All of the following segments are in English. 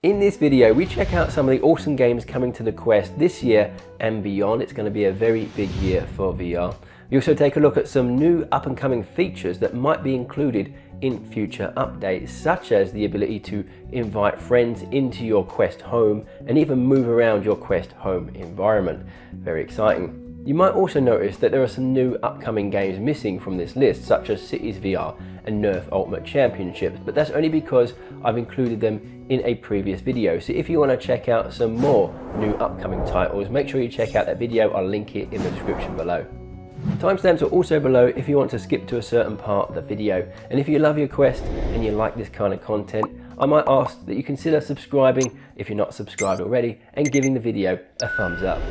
In this video, we check out some of the awesome games coming to the Quest this year and beyond. It's going to be a very big year for VR. We also take a look at some new up-and-coming features that might be included in future updates, such as the ability to invite friends into your Quest home and even move around your Quest home environment. Very exciting. You might also notice that there are some new upcoming games missing from this list, such as Cities VR and Nerf Ultimate Championships, but that's only because I've included them in a previous video. So if you want to check out some more new upcoming titles, make sure you check out that video. I'll link it in the description below. Timestamps are also below if you want to skip to a certain part of the video. And if you love your Quest and you like this kind of content, I might ask that you consider subscribing if you're not subscribed already and giving the video a thumbs up.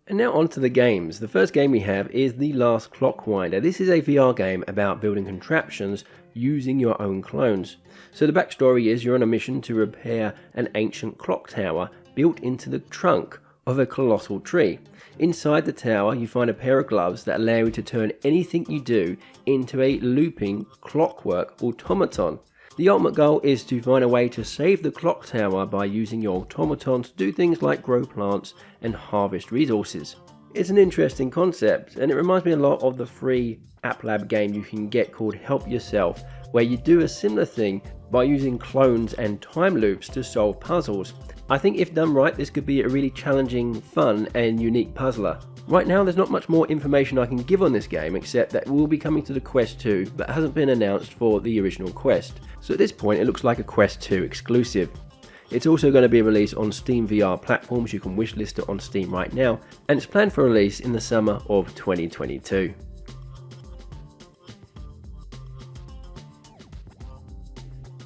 And now on to the games. The first game we have is The Last Clockwinder. This is a VR game about building contraptions using your own clones. So the backstory is you're on a mission to repair an ancient clock tower built into the trunk of a colossal tree. Inside the tower you find a pair of gloves that allow you to turn anything you do into a looping clockwork automaton. The ultimate goal is to find a way to save the clock tower by using your automaton to do things like grow plants and harvest resources. It's an interesting concept, and it reminds me a lot of the free App Lab game you can get called Help Yourself, where you do a similar thing by using clones and time loops to solve puzzles. I think if done right, this could be a really challenging, fun and unique puzzler. Right now there's not much more information I can give on this game except that it will be coming to the Quest 2 but hasn't been announced for the original Quest. So at this point it looks like a Quest 2 exclusive. It's also going to be released on Steam VR platforms. You can wishlist it on Steam right now, and it's planned for release in the summer of 2022.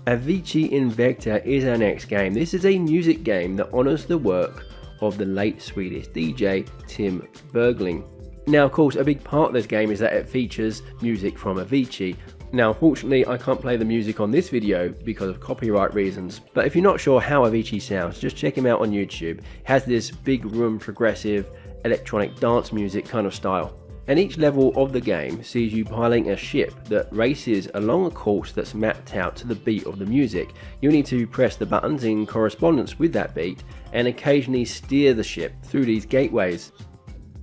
AVICII INVECTOR is our next game. This is a music game that honours the work of the late Swedish DJ Tim Bergling. Now of course a big part of this game is that it features music from AVICII. Now unfortunately I can't play the music on this video because of copyright reasons, but if you're not sure how AVICII sounds, just check him out on YouTube. It has this big room progressive electronic dance music kind of style. And each level of the game sees you piloting a ship that races along a course that's mapped out to the beat of the music. You need to press the buttons in correspondence with that beat and occasionally steer the ship through these gateways.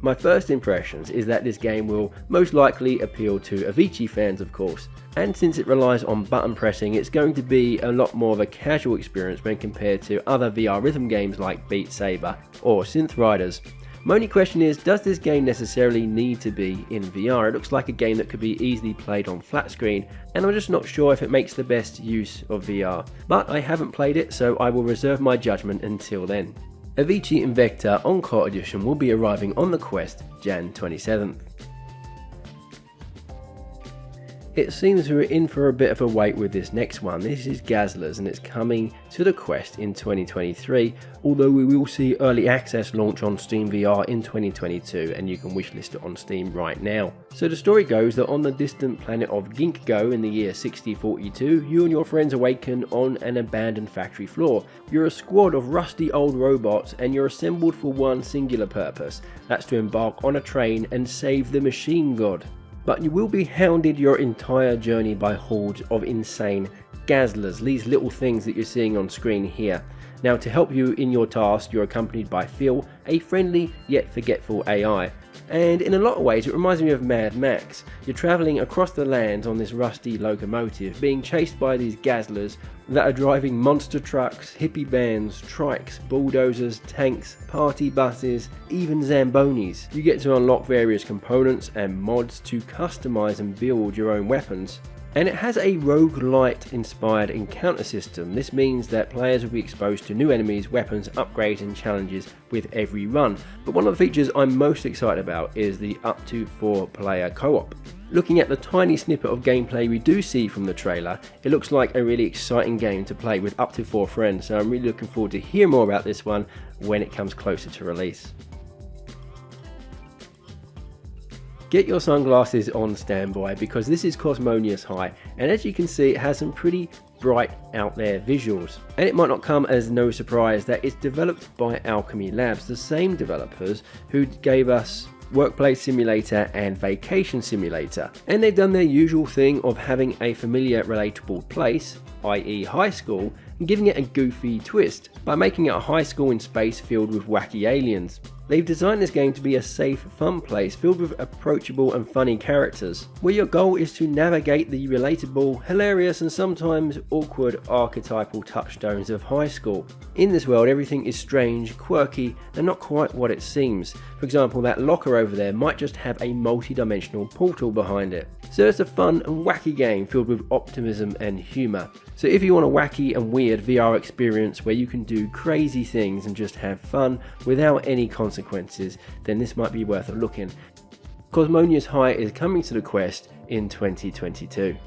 My first impressions is that this game will most likely appeal to AVICII fans of course, and since it relies on button pressing, it's going to be a lot more of a casual experience when compared to other VR rhythm games like Beat Saber or Synth Riders. My only question is, does this game necessarily need to be in VR? It looks like a game that could be easily played on flat screen, and I'm just not sure if it makes the best use of VR. But I haven't played it, so I will reserve my judgment until then. AVICII INVECTOR Encore Edition will be arriving on the Quest Jan 27th. It seems we're in for a bit of a wait with this next one. This is GAZZLERS and it's coming to the Quest in 2023, although we will see early access launch on Steam VR in 2022 and you can wishlist it on Steam right now. So the story goes that on the distant planet of Ginkgo in the year 6042, you and your friends awaken on an abandoned factory floor. You're a squad of rusty old robots and you're assembled for one singular purpose. That's to embark on a train and save the machine god. But you will be hounded your entire journey by hordes of insane GAZZLERS, these little things that you're seeing on screen here. Now to help you in your task, you're accompanied by Phil, a friendly yet forgetful AI. And in a lot of ways it reminds me of Mad Max. You're travelling across the lands on this rusty locomotive, being chased by these GAZZLERS that are driving monster trucks, hippie vans, trikes, bulldozers, tanks, party buses, even Zambonis. You get to unlock various components and mods to customise and build your own weapons. And it has a roguelite inspired encounter system. This means that players will be exposed to new enemies, weapons, upgrades and challenges with every run. But one of the features I'm most excited about is the up to 4 player co-op. Looking at the tiny snippet of gameplay we do see from the trailer, it looks like a really exciting game to play with up to 4 friends, so I'm really looking forward to hear more about this one when it comes closer to release. Get your sunglasses on standby because this is COSMONIOUS High, and as you can see it has some pretty bright out there visuals. And it might not come as no surprise that it's developed by Alchemy Labs, the same developers who gave us Workplace Simulator and Vacation Simulator. And they've done their usual thing of having a familiar relatable place, i.e. high school, and giving it a goofy twist by making it a high school in space filled with wacky aliens. They've designed this game to be a safe, fun place filled with approachable and funny characters, where your goal is to navigate the relatable, hilarious and sometimes awkward archetypal touchstones of high school. In this world, everything is strange, quirky and not quite what it seems. For example, that locker over there might just have a multi-dimensional portal behind it. So it's a fun and wacky game filled with optimism and humour. So if you want a wacky and weird VR experience where you can do crazy things and just have fun without any consequences, then this might be worth a look in. COSMONIOUS High is coming to the Quest in 2022.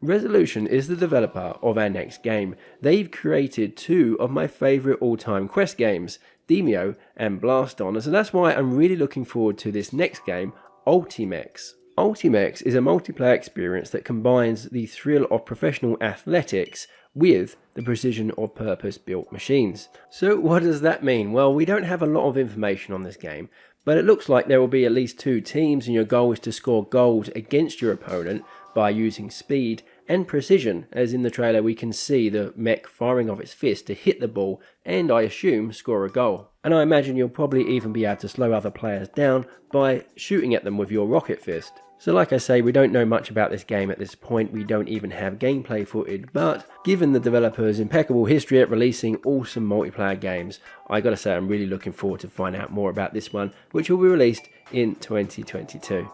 Resolution is the developer of our next game. They've created two of my favourite all-time Quest games, Demeo and Blast On, so that's why I'm really looking forward to this next game, ULTIMECHS. ULTIMECHS is a multiplayer experience that combines the thrill of professional athletics with the precision of purpose-built machines. So what does that mean? Well, we don't have a lot of information on this game, but it looks like there will be at least two teams and your goal is to score goals against your opponent by using speed and precision, as in the trailer we can see the mech firing off its fist to hit the ball and, I assume, score a goal. And I imagine you'll probably even be able to slow other players down by shooting at them with your rocket fist. So like I say, we don't know much about this game at this point, we don't even have gameplay footage, but given the developer's impeccable history at releasing awesome multiplayer games, I gotta say I'm really looking forward to find out more about this one, which will be released in 2022.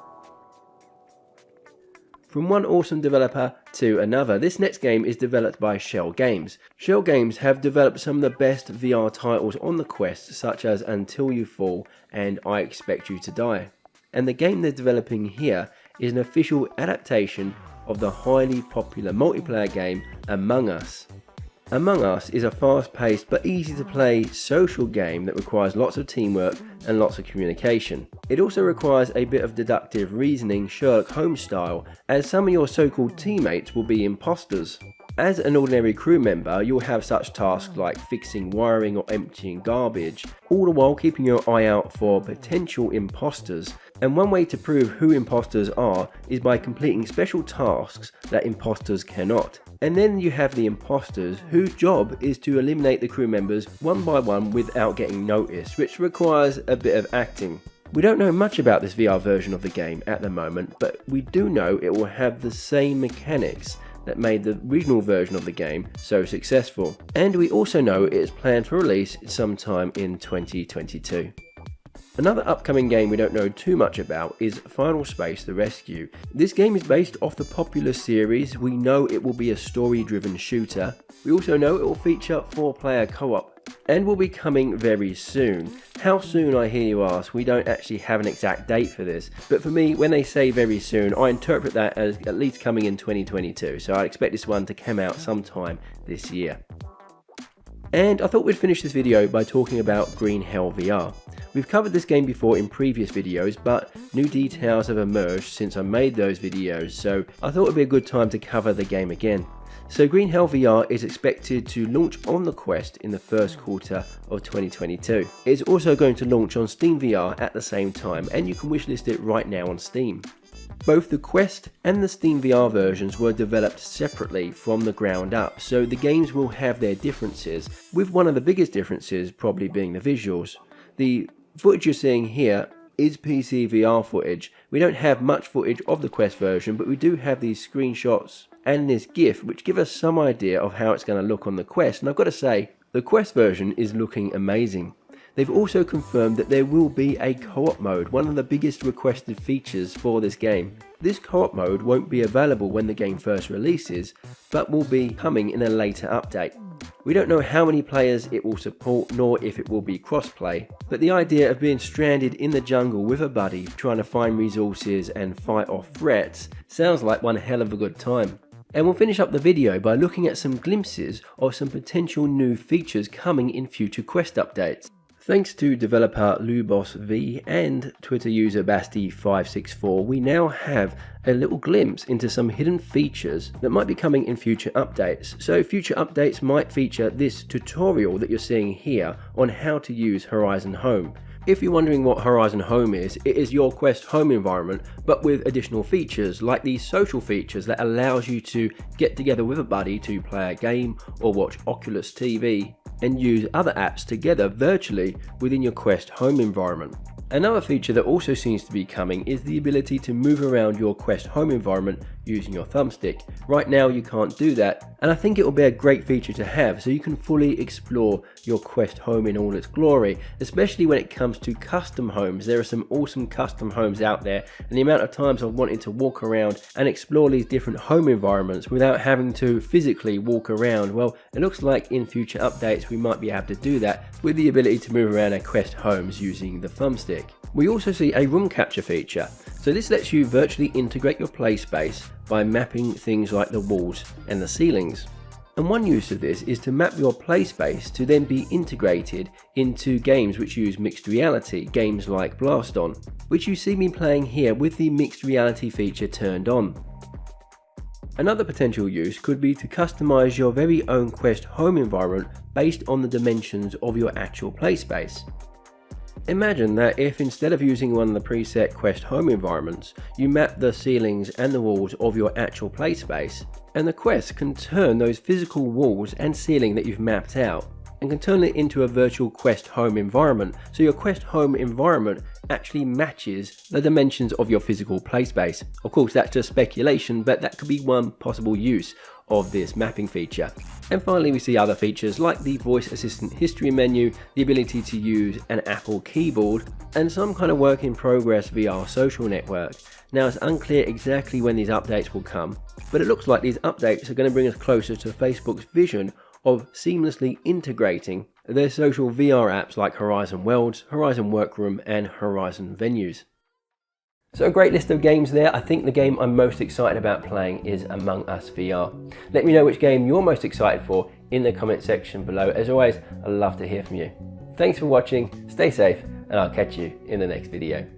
From one awesome developer to another, this next game is developed by Shell Games. Shell Games have developed some of the best VR titles on the Quest, such as Until You Fall and I Expect You to Die. And the game they're developing here is an official adaptation of the highly popular multiplayer game Among Us. Among Us is a fast-paced but easy to play social game that requires lots of teamwork and lots of communication. It also requires a bit of deductive reasoning, Sherlock Holmes style, as some of your so-called teammates will be imposters. As an ordinary crew member, you'll have such tasks like fixing wiring or emptying garbage, all the while keeping your eye out for potential imposters. And one way to prove who imposters are is by completing special tasks that imposters cannot. And then you have the imposters, whose job is to eliminate the crew members one by one without getting noticed, which requires a bit of acting. We don't know much about this VR version of the game at the moment, but we do know it will have the same mechanics that made the original version of the game so successful. And we also know it is planned for release sometime in 2022. Another upcoming game we don't know too much about is Final Space: The Rescue. This game is based off the popular series. We know it will be a story-driven shooter. We also know it will feature 4-player co-op and will be coming very soon. How soon, I hear you ask? We don't actually have an exact date for this, but for me, when they say very soon, I interpret that as at least coming in 2022, so I expect this one to come out sometime this year. And I thought we'd finish this video by talking about Green Hell VR. We've covered this game before in previous videos, but new details have emerged since I made those videos, so I thought it would be a good time to cover the game again. So Green Hell VR is expected to launch on the Quest in the first quarter of 2022. It's also going to launch on Steam VR at the same time, and you can wishlist it right now on Steam. Both the Quest and the Steam VR versions were developed separately from the ground up, so the games will have their differences, with one of the biggest differences probably being the visuals. The footage you're seeing here is PC VR footage. We don't have much footage of the Quest version, but we do have these screenshots and this GIF which give us some idea of how it's going to look on the Quest, and I've got to say, the Quest version is looking amazing. They've also confirmed that there will be a co-op mode, one of the biggest requested features for this game. This co-op mode won't be available when the game first releases, but will be coming in a later update. We don't know how many players it will support, nor if it will be cross-play, but the idea of being stranded in the jungle with a buddy trying to find resources and fight off threats sounds like one hell of a good time. And we'll finish up the video by looking at some glimpses of some potential new features coming in future Quest updates. Thanks to developer LubosV and Twitter user Basti564, we now have a little glimpse into some hidden features that might be coming in future updates. So future updates might feature this tutorial that you're seeing here on how to use Horizon Home. If you're wondering what Horizon Home is, it is your Quest home environment, but with additional features like these social features that allows you to get together with a buddy to play a game or watch Oculus TV and use other apps together virtually within your Quest home environment. Another feature that also seems to be coming is the ability to move around your Quest home environment using your thumbstick. Right now you can't do that, and I think it will be a great feature to have so you can fully explore your Quest home in all its glory, especially when it comes to custom homes. There are some awesome custom homes out there, and the amount of times I've wanted to walk around and explore these different home environments without having to physically walk around, well, it looks like in future updates we might be able to do that with the ability to move around our Quest homes using the thumbstick. We also see a room capture feature. So this lets you virtually integrate your play space by mapping things like the walls and the ceilings. And one use of this is to map your play space to then be integrated into games which use mixed reality, games like Blaston, which you see me playing here with the mixed reality feature turned on. Another potential use could be to customize your very own Quest home environment based on the dimensions of your actual play space. Imagine that if instead of using one of the preset Quest home environments, you map the ceilings and the walls of your actual play space, and the Quest can turn those physical walls and ceiling that you've mapped out and can turn it into a virtual Quest home environment, so your Quest home environment actually matches the dimensions of your physical play space. Of course, that's just speculation, but that could be one possible use of this mapping feature. And finally, we see other features like the voice assistant history menu, the ability to use an Apple keyboard, and some kind of work in progress VR social network. Now, it's unclear exactly when these updates will come, but it looks like these updates are going to bring us closer to Facebook's vision of seamlessly integrating their social VR apps like Horizon Worlds, Horizon Workroom, and Horizon Venues. So a great list of games there. I think the game I'm most excited about playing is Among Us VR. Let me know which game you're most excited for in the comment section below. As always, I'd love to hear from you. Thanks for watching, stay safe, and I'll catch you in the next video.